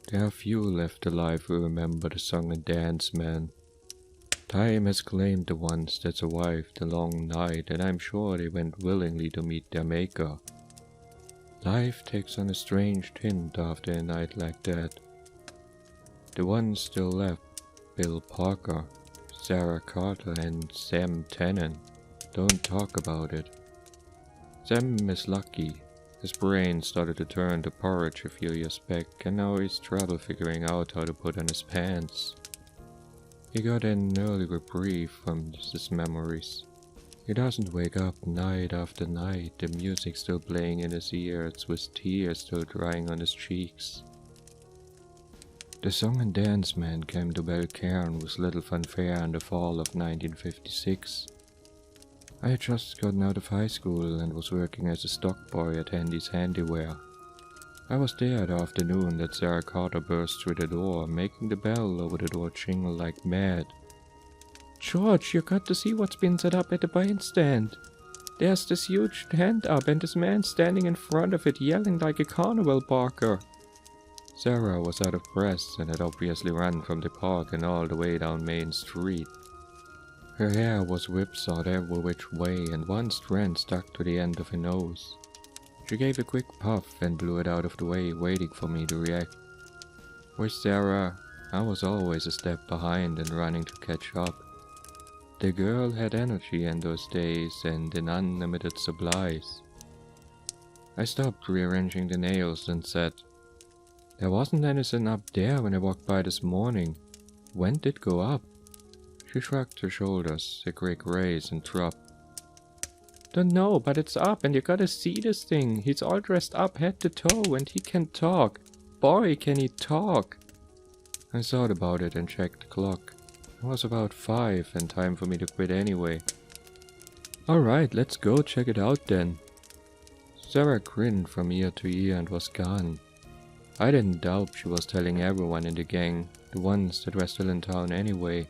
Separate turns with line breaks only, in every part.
There are few left alive who remember the song and dance, man. Time has claimed the ones that survived the long night, and I'm sure they went willingly to meet their maker. Life takes on a strange tint after a night like that. The ones still left, Bill Parker, Sarah Carter and Sam Tannen, don't talk about it. Sam is lucky. His brain started to turn to porridge a few years back, and now he's trouble figuring out how to put on his pants. He got an early reprieve from his memories. He doesn't wake up night after night, the music still playing in his ears, with tears still drying on his cheeks. The song and dance man came to Belle Carne with little fanfare in the fall of 1956. I had just gotten out of high school and was working as a stock boy at Handy's Handiwear. I was there the afternoon that Sarah Carter burst through the door, making the bell over the door jingle like mad. "George, you got to see what's been set up at the bandstand. There's this huge tent up and this man standing in front of it yelling like a carnival barker." Sarah was out of breath and had obviously run from the park and all the way down Main Street. Her hair was whipsawed every which way and one strand stuck to the end of her nose. She gave a quick puff and blew it out of the way, waiting for me to react. With Sarah, I was always a step behind and running to catch up. The girl had energy in those days and in unlimited supplies. I stopped rearranging the nails and said, "There wasn't anything up there when I walked by this morning. When did it go up?" She shrugged her shoulders, a quick raise and drop. "Don't know, but it's up and you gotta see this thing. He's all dressed up head to toe and he can talk. Boy, can he talk." I thought about it and checked the clock. It was about 5 and time for me to quit anyway. "Alright, let's go check it out then." Sarah grinned from ear to ear and was gone. I didn't doubt she was telling everyone in the gang, the ones that were still in town anyway.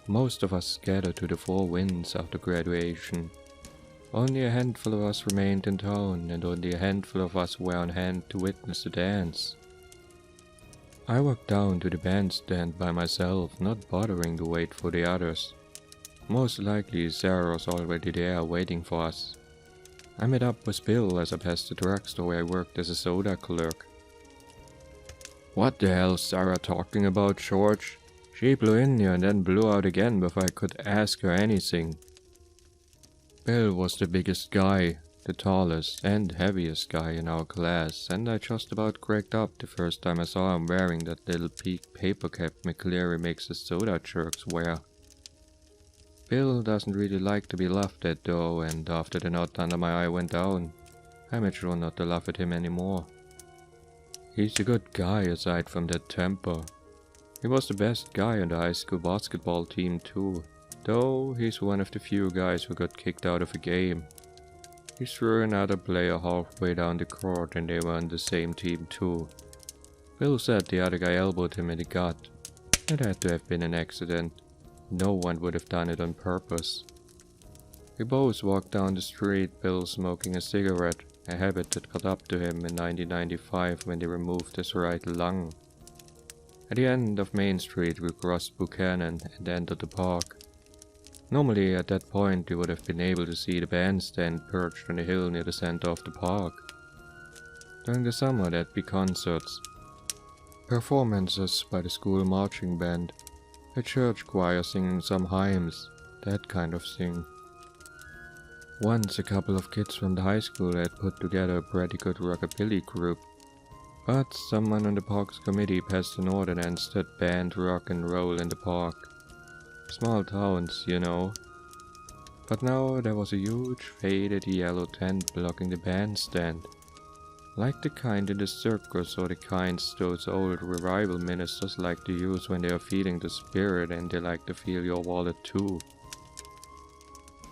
Most of us scattered to the four winds after graduation. Only a handful of us remained in town, and only a handful of us were on hand to witness the dance. I walked down to the bandstand by myself, not bothering to wait for the others. Most likely Sarah was already there waiting for us. I met up with Bill as I passed the drugstore where I worked as a soda clerk. "What the hell's Sarah talking about, George? She blew in here and then blew out again before I could ask her anything." Bill was the biggest guy, the tallest and heaviest guy in our class, and I just about cracked up the first time I saw him wearing that little peak paper cap McCleary makes his soda jerks wear. Bill doesn't really like to be laughed at though, and after the knot under my eye went down, I made sure not to laugh at him anymore. He's a good guy aside from that temper. He was the best guy on the high school basketball team too, though he's one of the few guys who got kicked out of a game. He threw another player halfway down the court and they were on the same team too. Bill said the other guy elbowed him in the gut. It had to have been an accident. No one would have done it on purpose. We both walked down the street, Bill smoking a cigarette, a habit that got up to him in 1995 when they removed his right lung. At the end of Main Street we crossed Buchanan and entered the park. Normally at that point you would have been able to see the bandstand perched on a hill near the center of the park. During the summer there'd be concerts, performances by the school marching band, a church choir singing some hymns, that kind of thing. Once a couple of kids from the high school had put together a pretty good rockabilly group, but someone on the park's committee passed an ordinance that banned rock and roll in the park. Small towns, you know. But now there was a huge faded yellow tent blocking the bandstand. Like the kind in the circus or the kinds those old revival ministers like to use when they are feeding the spirit and they like to feel your wallet too.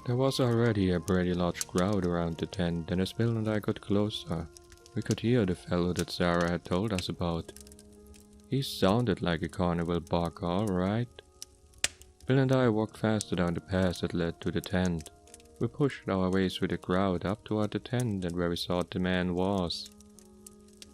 There was already a pretty large crowd around the tent, and as Bill and I got closer, we could hear the fellow that Sarah had told us about. He sounded like a carnival barker, alright. Bill and I walked faster down the path that led to the tent. We pushed our way through the crowd up toward the tent and where we thought the man was.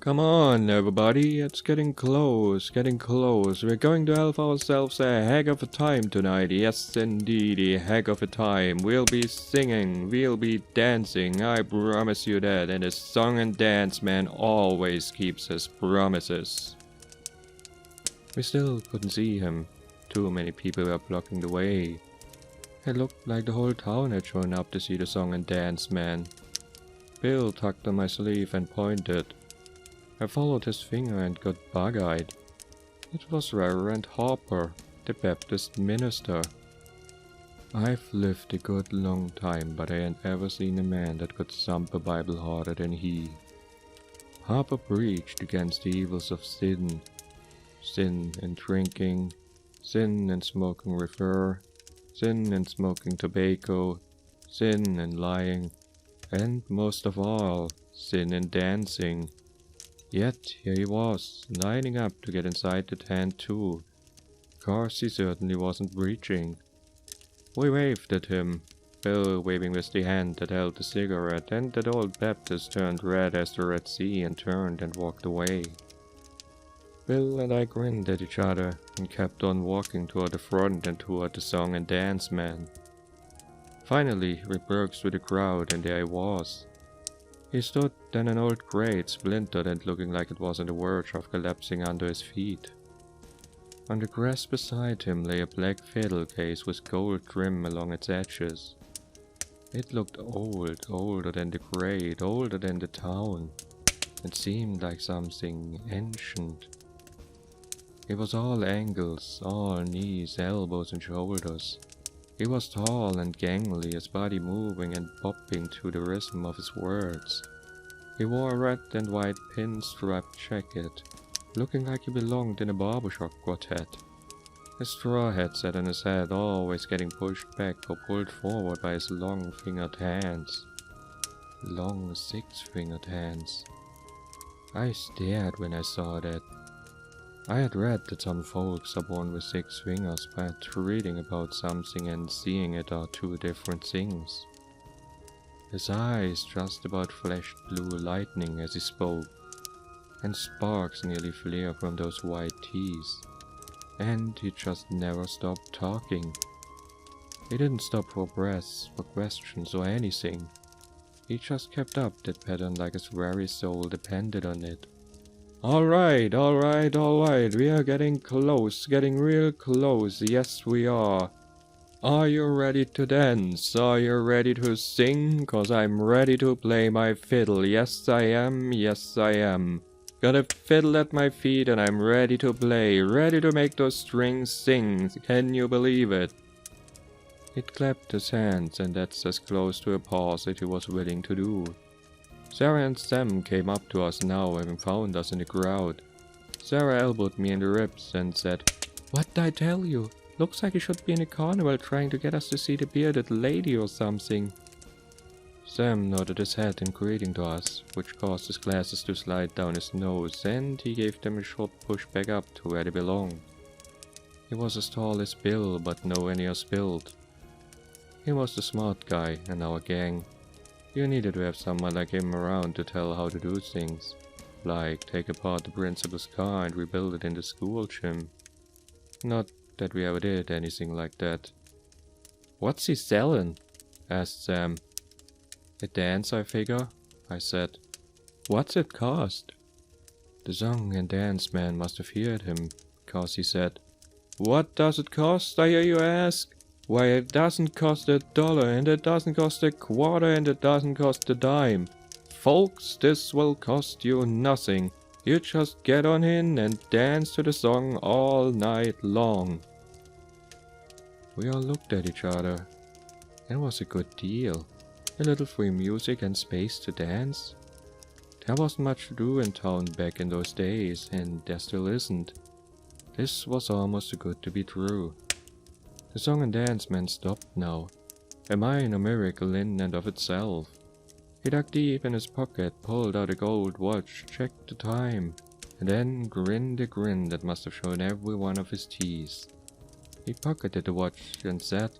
Come on, everybody, it's getting close, We're going to have ourselves a heck of a time tonight. Yes, indeed, a heck of a time. We'll be singing, we'll be dancing, I promise you that. And the song and dance man always keeps his promises. We still couldn't see him. Too many people were blocking the way. It looked like the whole town had shown up to see the song and dance man. Bill tugged on my sleeve and pointed. I followed his finger and got bug-eyed. It was Reverend Hopper, the Baptist minister. I've lived a good long time, but I ain't ever seen a man that could thump a Bible harder than he. Hopper preached against the evils of sin. Sin in drinking, sin in smoking reefer, sin in smoking tobacco, sin in lying, and most of all, sin in dancing. Yet here he was, lining up to get inside the tent too. Course he certainly wasn't preaching. We waved at him, Bill waving with the hand that held the cigarette, and that old Baptist turned red as the Red Sea and turned and walked away. Bill and I grinned at each other and kept on walking toward the front and toward the song and dance man. Finally, we broke through the crowd and there he was. He stood in an old crate, splintered and looking like it was on the verge of collapsing under his feet. On the grass beside him lay a black fiddle case with gold trim along its edges. It looked old, older than the crate, older than the town. It seemed like something ancient. It was all ankles, all knees, elbows and shoulders. He was tall and gangly, his body moving and bopping to the rhythm of his words. He wore a red and white pinstriped jacket, looking like he belonged in a barbershop quartet. His straw hat sat on his head, always getting pushed back or pulled forward by his long-fingered hands. Long six-fingered hands. I stared when I saw that. I had read that some folks are born with 6 fingers, but reading about something and seeing it are 2 different things. His eyes just about flashed blue lightning as he spoke, and sparks nearly flared from those white teeth. And he just never stopped talking. He didn't stop for breath, for questions or anything. He just kept up that pattern like his very soul depended on it. Alright, we are getting close, getting real close, yes we are. Are you ready to dance? Are you ready to sing? 'Cause I'm ready to play my fiddle, yes I am, yes I am. Got a fiddle at my feet and I'm ready to play, ready to make those strings sing, can you believe it? He clapped his hands, and that's as close to a pause as he was willing to do. Sarah and Sam came up to us now, having found us in the crowd. Sarah elbowed me in the ribs and said, "What'd I tell you? Looks like you should be in a carnival trying to get us to see the bearded lady or something." Sam nodded his head in greeting to us, which caused his glasses to slide down his nose, and he gave them a short push back up to where they belonged. He was as tall as Bill, but nowhere near as built. He was the smart guy in our gang. You needed to have someone like him around to tell how to do things, like take apart the principal's car and rebuild it in the school gym. Not that we ever did anything like that. "What's he selling?" asked Sam. "A dance, I figure," I said. "What's it cost?" The song and dance man must have heard him, cause he said, "What does it cost, I hear you ask? Why, it doesn't cost $1, and it doesn't cost a quarter, and it doesn't cost a dime. Folks, this will cost you nothing. You just get on in and dance to the song all night long." We all looked at each other. It was a good deal. A little free music and space to dance. There wasn't much to do in town back in those days, and there still isn't. This was almost too good to be true. The song and dance man stopped now, a minor miracle in and of itself. He dug deep in his pocket, pulled out a gold watch, checked the time, and then grinned a grin that must have shown every one of his teeth. He pocketed the watch and said,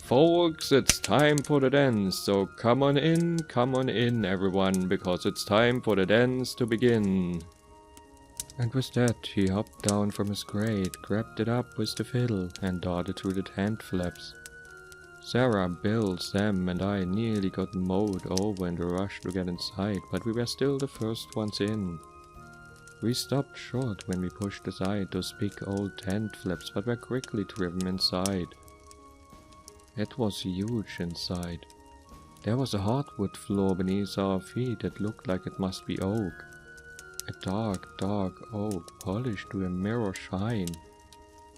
Folks, it's time for the dance, so come on in everyone, because it's time for the dance to begin. And with that, he hopped down from his crate, grabbed it up with the fiddle, and darted through the tent flaps. Sarah, Bill, Sam, and I nearly got mowed over in the rush to get inside, but we were still the first ones in. We stopped short when we pushed aside those big old tent flaps, but were quickly driven inside. It was huge inside. There was a hardwood floor beneath our feet that looked like it must be oak. A dark, dark oak, polished to a mirror shine.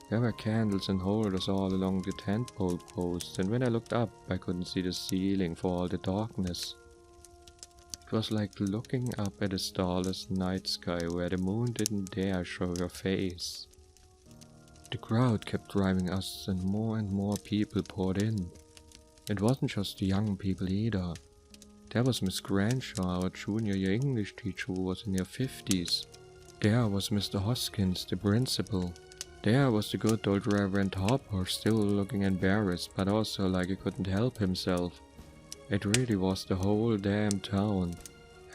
There were candles and holders all along the tent pole posts, and when I looked up, I couldn't see the ceiling for all the darkness. It was like looking up at a starless night sky where the moon didn't dare show her face. The crowd kept driving us, and more people poured in. It wasn't just the young people either. There was Miss Granshaw, our junior year English teacher who was in her 50s. There was Mr. Hoskins, the principal. There was the good old Reverend Hopper, still looking embarrassed, but also like he couldn't help himself. It really was the whole damn town.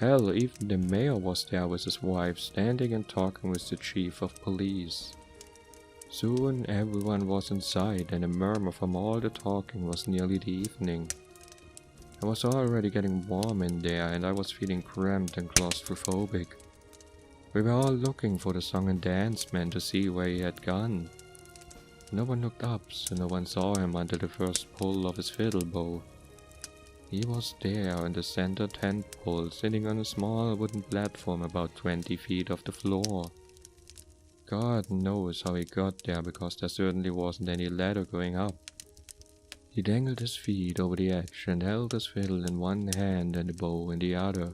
Hell, even the mayor was there with his wife, standing and talking with the chief of police. Soon everyone was inside, and a murmur from all the talking was nearly the evening. It was already getting warm in there, and I was feeling cramped and claustrophobic. We were all looking for the song and dance man to see where he had gone. No one looked up, so no one saw him until the first pull of his fiddle bow. He was there in the center tent pole, sitting on a small wooden platform about 20 feet off the floor. God knows how he got there, because there certainly wasn't any ladder going up. He dangled his feet over the edge and held his fiddle in one hand and the bow in the other.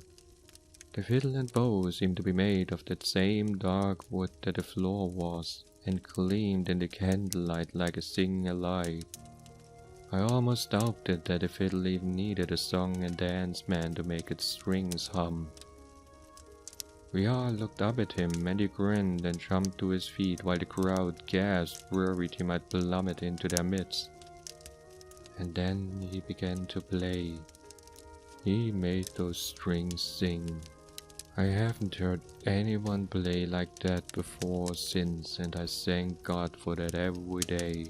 The fiddle and bow seemed to be made of that same dark wood that the floor was, and gleamed in the candlelight like a thing alive. I almost doubted that the fiddle even needed a song and dance man to make its strings hum. We all looked up at him, and he grinned and jumped to his feet while the crowd gasped, worried he might plummet into their midst. And then he began to play. He made those strings sing. I haven't heard anyone play like that before since, and I thank God for that every day.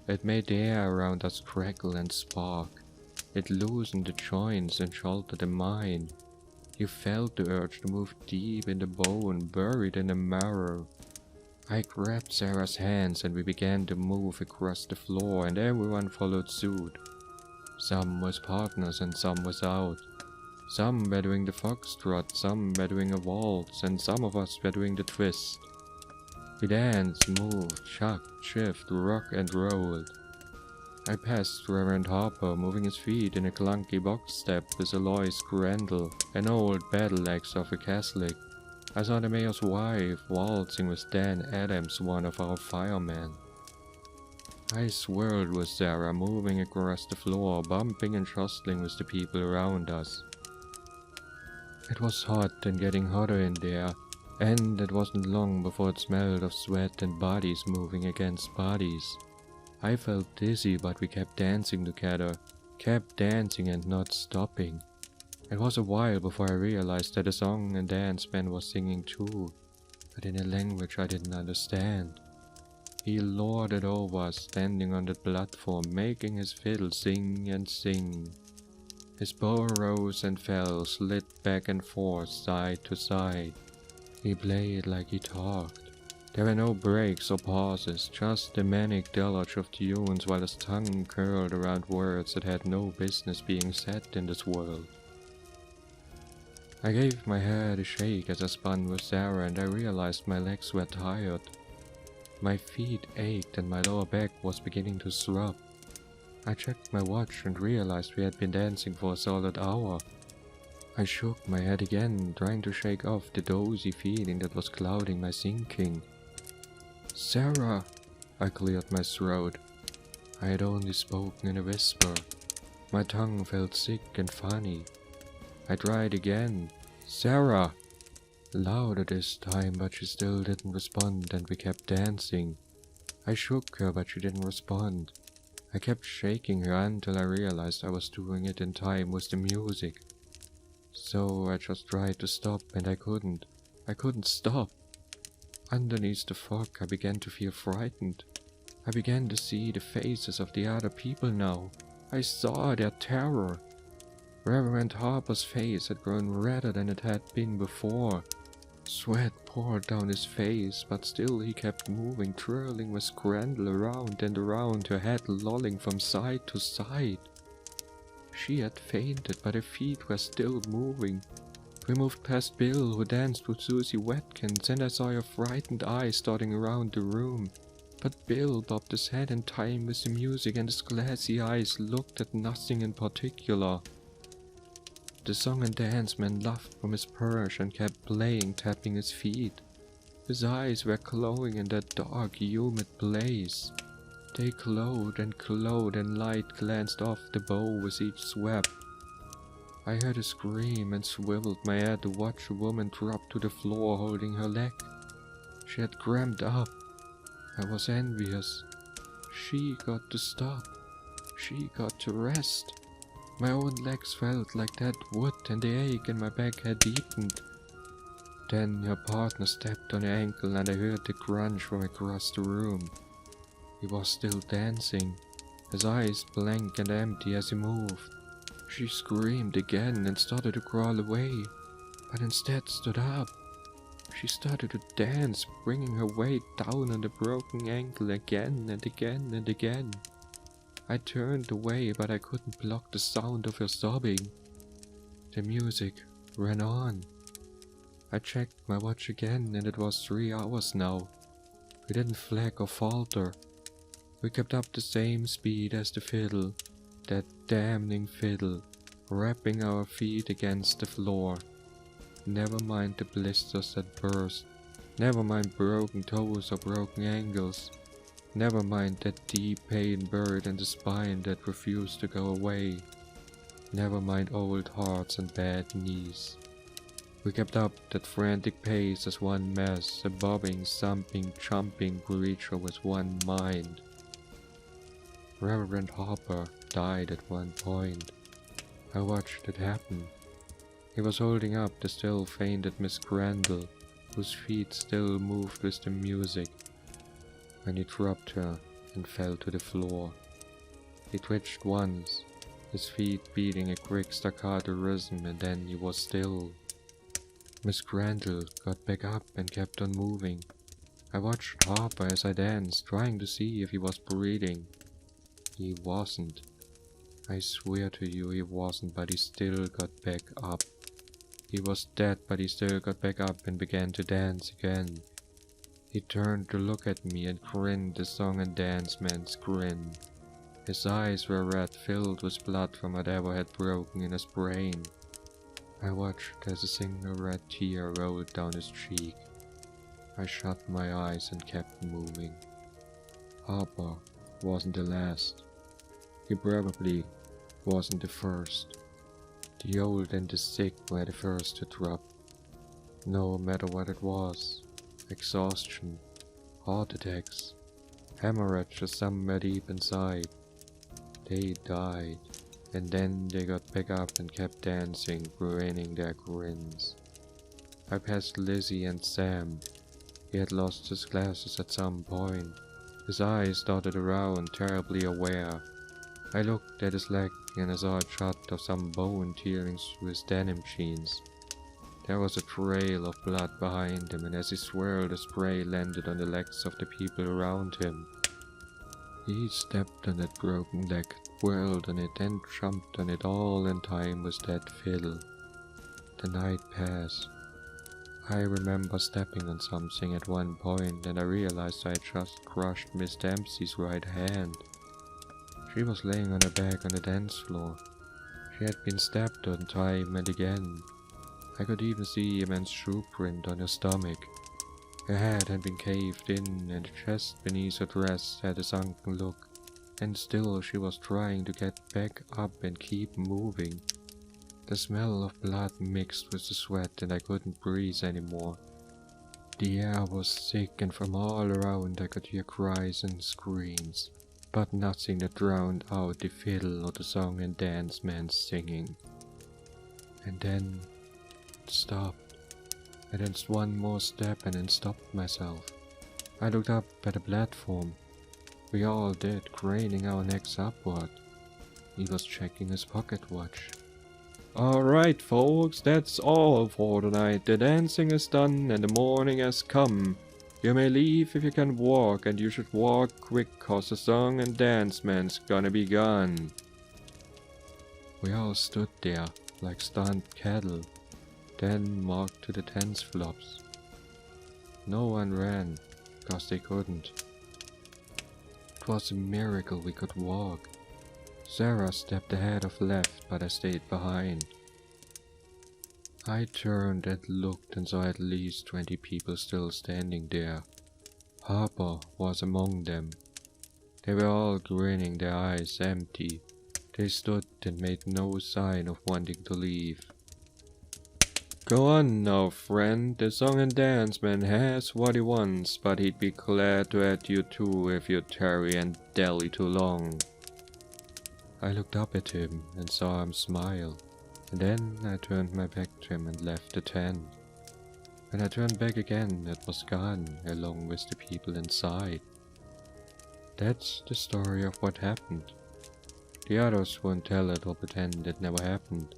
It made the air around us crackle and spark. It loosened the joints and sheltered the mind. You felt the urge to move deep in the bone, buried in the marrow. I grabbed Sarah's hands and we began to move across the floor, and everyone followed suit. Some with partners and some without. Some were doing the foxtrot, some were doing a waltz, and some of us were doing the twist. We danced, moved, chucked, shifted, rocked and rolled. I passed Reverend Harper, moving his feet in a clunky box step with Alois Grendel, an old battle-axe of a Catholic. I saw the mayor's wife waltzing with Dan Adams, one of our firemen. I swirled with Sarah, moving across the floor, bumping and jostling with the people around us. It was hot and getting hotter in there, and it wasn't long before it smelled of sweat and bodies moving against bodies. I felt dizzy, but we kept dancing together, kept dancing and not stopping. It was a while before I realized that the song and dance man was singing too, but in a language I didn't understand. He lorded over us, standing on that platform, making his fiddle sing and sing. His bow rose and fell, slid back and forth, side to side. He played like he talked. There were no breaks or pauses, just the manic deluge of tunes while his tongue curled around words that had no business being said in this world. I gave my head a shake as I spun with Sarah, and I realized my legs were tired. My feet ached and my lower back was beginning to throb. I checked my watch and realized we had been dancing for a solid hour. I shook my head again, trying to shake off the dozy feeling that was clouding my thinking. "Sarah!" I cleared my throat. I had only spoken in a whisper. My tongue felt sick and funny. I tried again. "Sarah!" Louder this time, but she still didn't respond, and we kept dancing. I shook her, but she didn't respond. I kept shaking her until I realized I was doing it in time with the music. So I just tried to stop and I couldn't. I couldn't stop. Underneath the fog, I began to feel frightened. I began to see the faces of the other people now. I saw their terror. Reverend Harper's face had grown redder than it had been before. Sweat poured down his face, but still he kept moving, twirling Miss Crandall around and around, her head lolling from side to side. She had fainted, but her feet were still moving. We moved past Bill, who danced with Susie Watkins, and I saw her frightened eyes darting around the room. But Bill bobbed his head in time with the music, and his glassy eyes looked at nothing in particular. The song and dance man laughed from his perch and kept playing, tapping his feet. His eyes were glowing in that dark, humid place. They glowed, and light glanced off the bow with each sweep. I heard a scream and swiveled my head to watch a woman drop to the floor holding her leg. She had cramped up. I was envious. She got to stop. She got to rest. My own legs felt like that wood, and the ache in my back had deepened. Then her partner stepped on her ankle and I heard the crunch from across the room. He was still dancing, his eyes blank and empty as he moved. She screamed again and started to crawl away, but instead stood up. She started to dance, bringing her weight down on the broken ankle again and again and again. I turned away, but I couldn't block the sound of her sobbing. The music ran on. I checked my watch again, and it was 3 hours now. We didn't flag or falter. We kept up the same speed as the fiddle, that damning fiddle, rapping our feet against the floor. Never mind the blisters that burst. Never mind broken toes or broken ankles. Never mind that deep pain buried in the spine that refused to go away. Never mind old hearts and bad knees. We kept up that frantic pace as one mass, a bobbing, thumping, jumping creature with one mind. Reverend Harper died at one point. I watched it happen. He was holding up the still fainted Miss Crandall, whose feet still moved with the music, when he dropped her and fell to the floor. He twitched once, his feet beating a quick staccato rhythm, and then he was still. Miss Crandall got back up and kept on moving. I watched Harper as I danced, trying to see if he was breathing. He wasn't. I swear to you he wasn't, but he still got back up. He was dead, but he still got back up and began to dance again. He turned to look at me and grinned the song and dance man's grin. His eyes were red, filled with blood from whatever had broken in his brain. I watched as a single red tear rolled down his cheek. I shut my eyes and kept moving. Harper wasn't the last. He probably wasn't the first. The old and the sick were the first to drop. No matter what it was, exhaustion, heart attacks, hemorrhages somewhere deep inside. They died, and then they got back up and kept dancing, grinning their grins. I passed Lizzie and Sam. He had lost his glasses at some point. His eyes darted around, terribly aware. I looked at his leg and I saw a shot of some bone tearing through his denim jeans. There was a trail of blood behind him, and as he swirled, the spray landed on the legs of the people around him. He stepped on that broken leg, whirled on it, and jumped on it, all in time with that fiddle. The night passed. I remember stepping on something at one point, and I realized I had just crushed Miss Dempsey's right hand. She was laying on her back on the dance floor. She had been stabbed on time and again. I could even see a man's shoe print on her stomach. Her head had been caved in, and the chest beneath her dress had a sunken look, and still she was trying to get back up and keep moving. The smell of blood mixed with the sweat, and I couldn't breathe anymore. The air was thick, and from all around I could hear cries and screams. but nothing that drowned out the fiddle or the song and dance man singing. And then it stopped. I danced one more step and then stopped myself. I looked up at the platform. We all did, craning our necks upward. He was checking his pocket watch. "Alright folks, that's all for tonight. The dancing is done and the morning has come. You may leave if you can walk, and you should walk quick, cause the song and dance man's gonna be gone." We all stood there, like stunned cattle, then walked to the dance flops. No one ran, cause they couldn't. It was a miracle we could walk. Sarah stepped ahead of left, but I stayed behind. I turned and looked and saw at least 20 people still standing there. Harper was among them. They were all grinning, their eyes empty. They stood and made no sign of wanting to leave. "Go on now, friend. The song and dance man has what he wants, but he'd be glad to add you too if you tarry and dally too long." I looked up at him and saw him smile, and then I turned my back to him and left the tent. When I turned back again, it was gone, along with the people inside. That's the story of what happened. The others won't tell it or pretend it never happened.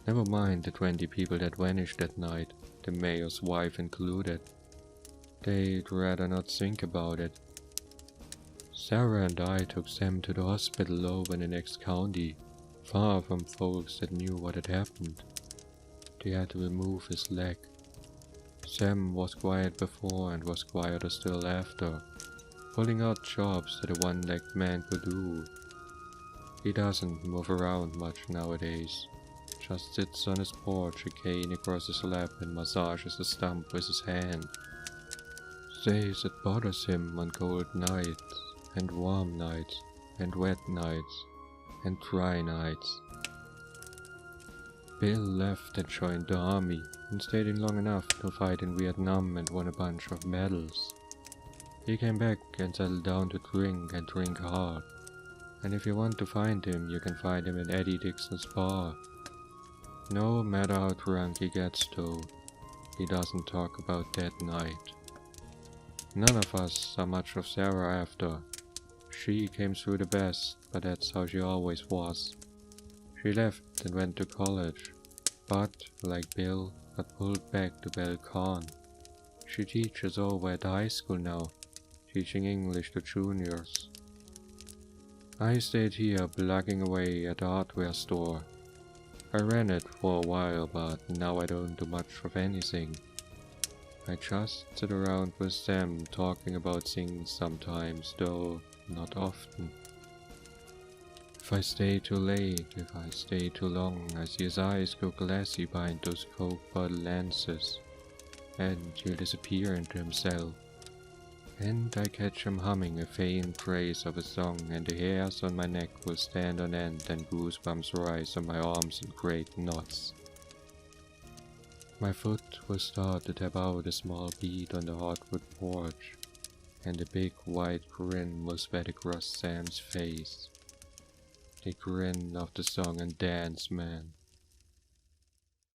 Never mind the 20 people that vanished that night, the mayor's wife included. They'd rather not think about it. Sarah and I took Sam to the hospital over in the next county, far from folks that knew what had happened. They had to remove his leg. Sam was quiet before and was quieter still after, pulling out jobs that a one-legged man could do. He doesn't move around much nowadays, just sits on his porch, a cane across his lap, and massages the stump with his hand. Says it bothers him on cold nights, and warm nights, and wet nights, and dry nights. Bill left and joined the army, and stayed in long enough to fight in Vietnam and won a bunch of medals. He came back and settled down to drink and drink hard. And if you want to find him, you can find him at Eddie Dixon's bar. No matter how drunk he gets though, he doesn't talk about that night. None of us saw much of Sarah after. She came through the best, but that's how she always was. She left and went to college, but, like Bill, got pulled back to Belle Carne. She teaches over at the high school now, teaching English to juniors. I stayed here plugging away at the hardware store. I ran it for a while, but now I don't do much of anything. I just sit around with them talking about things sometimes, though not often. If I stay too late, if I stay too long, I see his eyes go glassy behind those Coke bottle lenses, and he'll disappear into himself. And I catch him humming a faint phrase of a song, and the hairs on my neck will stand on end and goosebumps rise on my arms in great knots. My foot will start to tap out a small bead on the hardwood porch, and a big white grin will spread across Sam's face. The grin of the song and dance man.